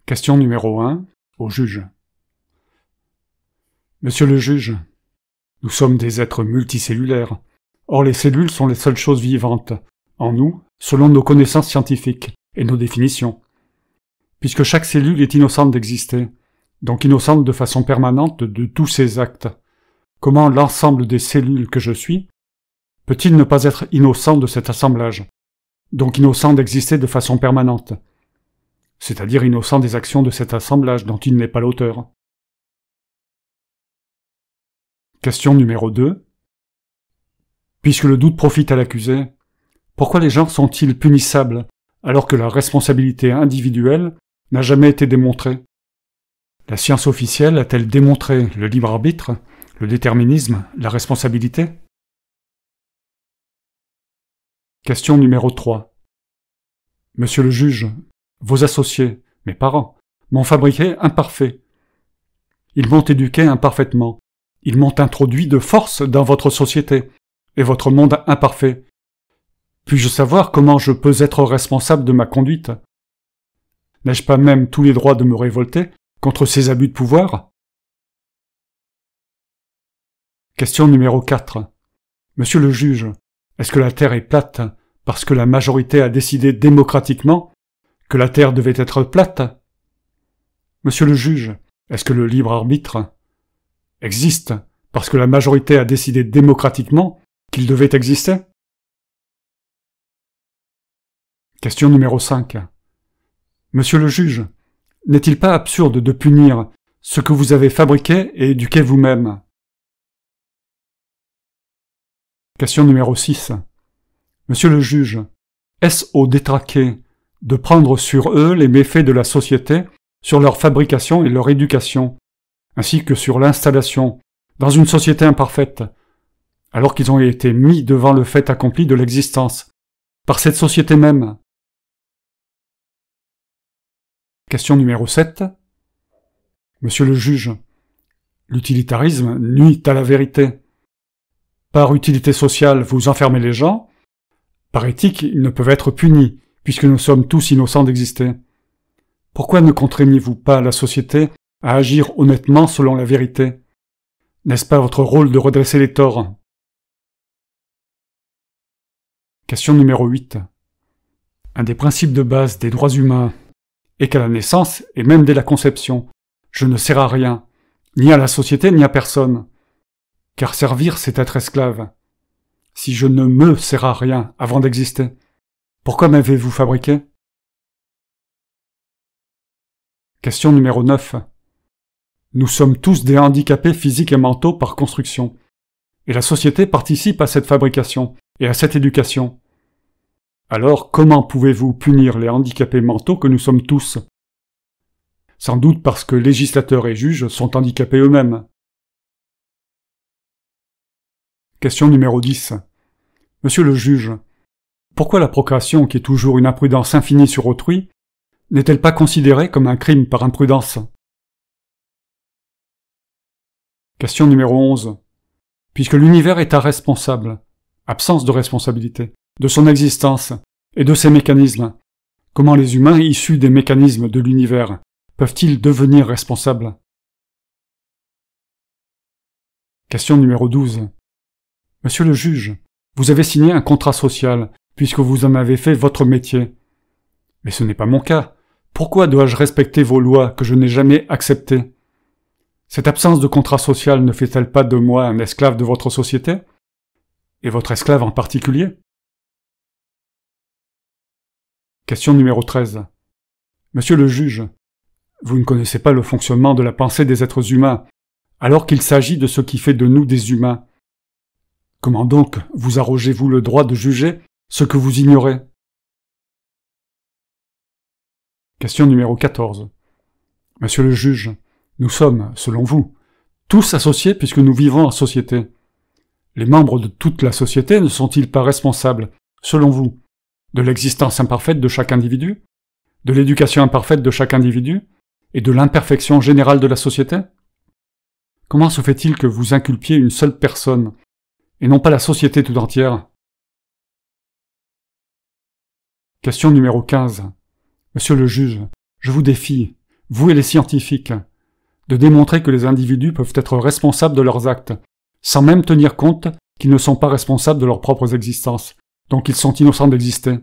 Question numéro 1, au juge. Monsieur le juge, nous sommes des êtres multicellulaires. Or les cellules sont les seules choses vivantes, en nous, selon nos connaissances scientifiques et nos définitions. Puisque chaque cellule est innocente d'exister, donc innocente de façon permanente de tous ses actes, comment l'ensemble des cellules que je suis peut-il ne pas être innocent de cet assemblage, donc innocent d'exister de façon permanente, c'est-à-dire innocent des actions de cet assemblage dont il n'est pas l'auteur. Question numéro 2. Puisque le doute profite à l'accusé, pourquoi les gens sont-ils punissables alors que leur responsabilité individuelle n'a jamais été démontrée? La science officielle a-t-elle démontré le libre arbitre, le déterminisme, la responsabilité? Question numéro 3. Monsieur le juge, vos associés, mes parents, m'ont fabriqué imparfait. Ils m'ont éduqué imparfaitement. Ils m'ont introduit de force dans votre société et votre monde imparfait. Puis-je savoir comment je peux être responsable de ma conduite? N'ai-je pas même tous les droits de me révolter contre ces abus de pouvoir? Question numéro 4. Monsieur le juge, est-ce que la Terre est plate parce que la majorité a décidé démocratiquement que la Terre devait être plate? Monsieur le juge, est-ce que le libre arbitre existe parce que la majorité a décidé démocratiquement qu'il devait exister? Question numéro 5. Monsieur le juge, n'est-il pas absurde de punir ce que vous avez fabriqué et éduqué vous-même? Question numéro 6. Monsieur le juge, est-ce aux détraqués de prendre sur eux les méfaits de la société, sur leur fabrication et leur éducation, ainsi que sur l'installation dans une société imparfaite, alors qu'ils ont été mis devant le fait accompli de l'existence, par cette société même? Question numéro 7. Monsieur le juge, l'utilitarisme nuit à la vérité. Par utilité sociale, vous enfermez les gens. Par éthique, ils ne peuvent être punis, puisque nous sommes tous innocents d'exister. Pourquoi ne contraignez-vous pas la société à agir honnêtement selon la vérité? N'est-ce pas votre rôle de redresser les torts? Question numéro 8. Un des principes de base des droits humains est qu'à la naissance, et même dès la conception, je ne sers à rien, ni à la société, ni à personne. Car servir, c'est être esclave. Si je ne me sers à rien avant d'exister, pourquoi m'avez-vous fabriqué? Question numéro 9. Nous sommes tous des handicapés physiques et mentaux par construction, et la société participe à cette fabrication et à cette éducation. Alors comment pouvez-vous punir les handicapés mentaux que nous sommes tous? Sans doute parce que législateurs et juges sont handicapés eux-mêmes. Question numéro 10. Monsieur le juge, pourquoi la procréation, qui est toujours une imprudence infinie sur autrui, n'est-elle pas considérée comme un crime par imprudence? Question numéro 11. Puisque l'univers est responsable, absence de responsabilité, de son existence et de ses mécanismes, comment les humains issus des mécanismes de l'univers peuvent-ils devenir responsables? Question numéro 12. Monsieur le juge, vous avez signé un contrat social, puisque vous en avez fait votre métier. Mais ce n'est pas mon cas. Pourquoi dois-je respecter vos lois que je n'ai jamais acceptées? Cette absence de contrat social ne fait-elle pas de moi un esclave de votre société? Et votre esclave en particulier? Question numéro 13. Monsieur le juge, vous ne connaissez pas le fonctionnement de la pensée des êtres humains, alors qu'il s'agit de ce qui fait de nous des humains. Comment donc vous arrogez-vous le droit de juger ce que vous ignorez? Question numéro 14. Monsieur le juge, nous sommes, selon vous, tous associés puisque nous vivons en société. Les membres de toute la société ne sont-ils pas responsables, selon vous, de l'existence imparfaite de chaque individu, de l'éducation imparfaite de chaque individu, et de l'imperfection générale de la société? Comment se fait-il que vous inculpiez une seule personne, et non pas la société tout entière? Question numéro 15. Monsieur le juge, je vous défie, vous et les scientifiques, de démontrer que les individus peuvent être responsables de leurs actes, sans même tenir compte qu'ils ne sont pas responsables de leurs propres existences, donc ils sont innocents d'exister.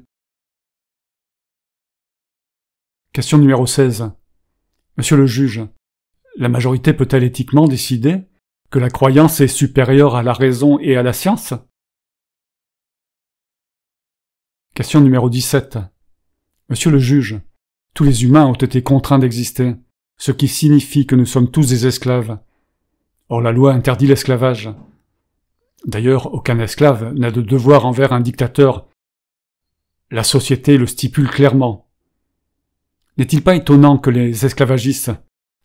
Question numéro 16. Monsieur le juge, la majorité peut-elle éthiquement décider que la croyance est supérieure à la raison et à la science? Question numéro 17. Monsieur le juge, tous les humains ont été contraints d'exister, ce qui signifie que nous sommes tous des esclaves. Or la loi interdit l'esclavage. D'ailleurs, aucun esclave n'a de devoir envers un dictateur. La société le stipule clairement. N'est-il pas étonnant que les esclavagistes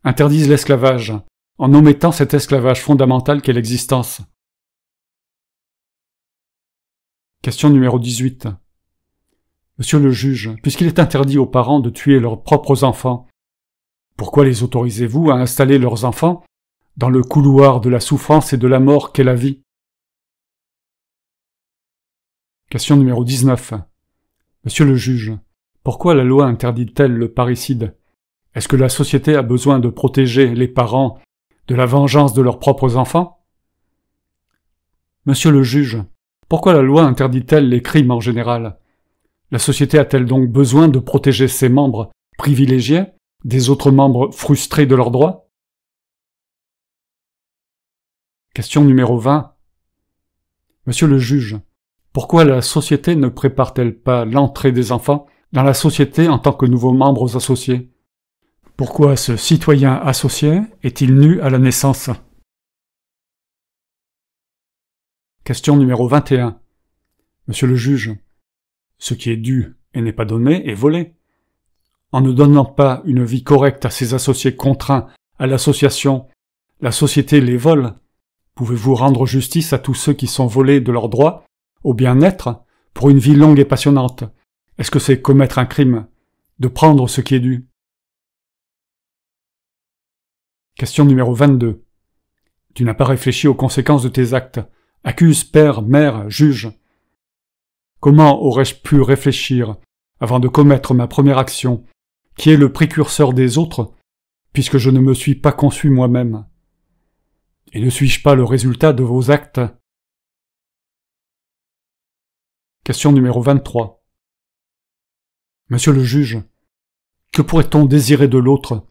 interdisent l'esclavage en omettant cet esclavage fondamental qu'est l'existence? Question numéro 18. Monsieur le juge, puisqu'il est interdit aux parents de tuer leurs propres enfants, pourquoi les autorisez-vous à installer leurs enfants dans le couloir de la souffrance et de la mort qu'est la vie? Question numéro 19. Monsieur le juge, pourquoi la loi interdit-elle le parricide? Est-ce que la société a besoin de protéger les parents de la vengeance de leurs propres enfants? Monsieur le juge, pourquoi la loi interdit-elle les crimes en général? La société a-t-elle donc besoin de protéger ses membres privilégiés des autres membres frustrés de leurs droits? Question numéro 20. Monsieur le juge, pourquoi la société ne prépare-t-elle pas l'entrée des enfants dans la société en tant que nouveaux membres associés? Pourquoi ce citoyen associé est-il nu à la naissance? Question numéro 21. Monsieur le juge, ce qui est dû et n'est pas donné est volé. En ne donnant pas une vie correcte à ses associés contraints à l'association, la société les vole. Pouvez-vous rendre justice à tous ceux qui sont volés de leurs droits, au bien-être, pour une vie longue et passionnante? Est-ce que c'est commettre un crime, de prendre ce qui est dû? Question numéro 22. Tu n'as pas réfléchi aux conséquences de tes actes. Accuse, père, mère, juge. Comment aurais-je pu réfléchir avant de commettre ma première action, qui est le précurseur des autres, puisque je ne me suis pas conçu moi-même? Et ne suis-je pas le résultat de vos actes? Question numéro 23. Monsieur le juge, que pourrait-on désirer de l'autre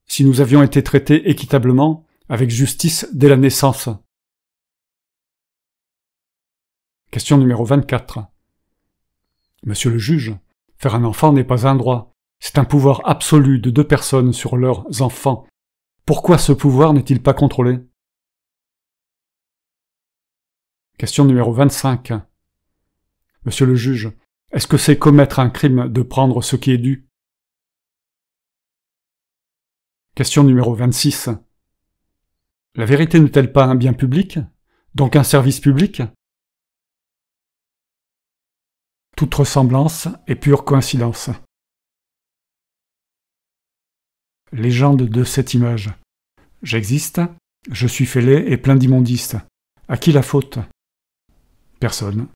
si nous avions été traités équitablement, avec justice dès la naissance? Question numéro 24. Monsieur le juge, faire un enfant n'est pas un droit, c'est un pouvoir absolu de deux personnes sur leurs enfants. Pourquoi ce pouvoir n'est-il pas contrôlé? Question numéro 25. Monsieur le juge, est-ce que c'est commettre un crime de prendre ce qui est dû? Question numéro 26. La vérité n'est-elle pas un bien public, donc un service public? Toute ressemblance est pure coïncidence. Légende de cette image. J'existe, je suis fêlé et plein d'immondices. À qui la faute? Personne.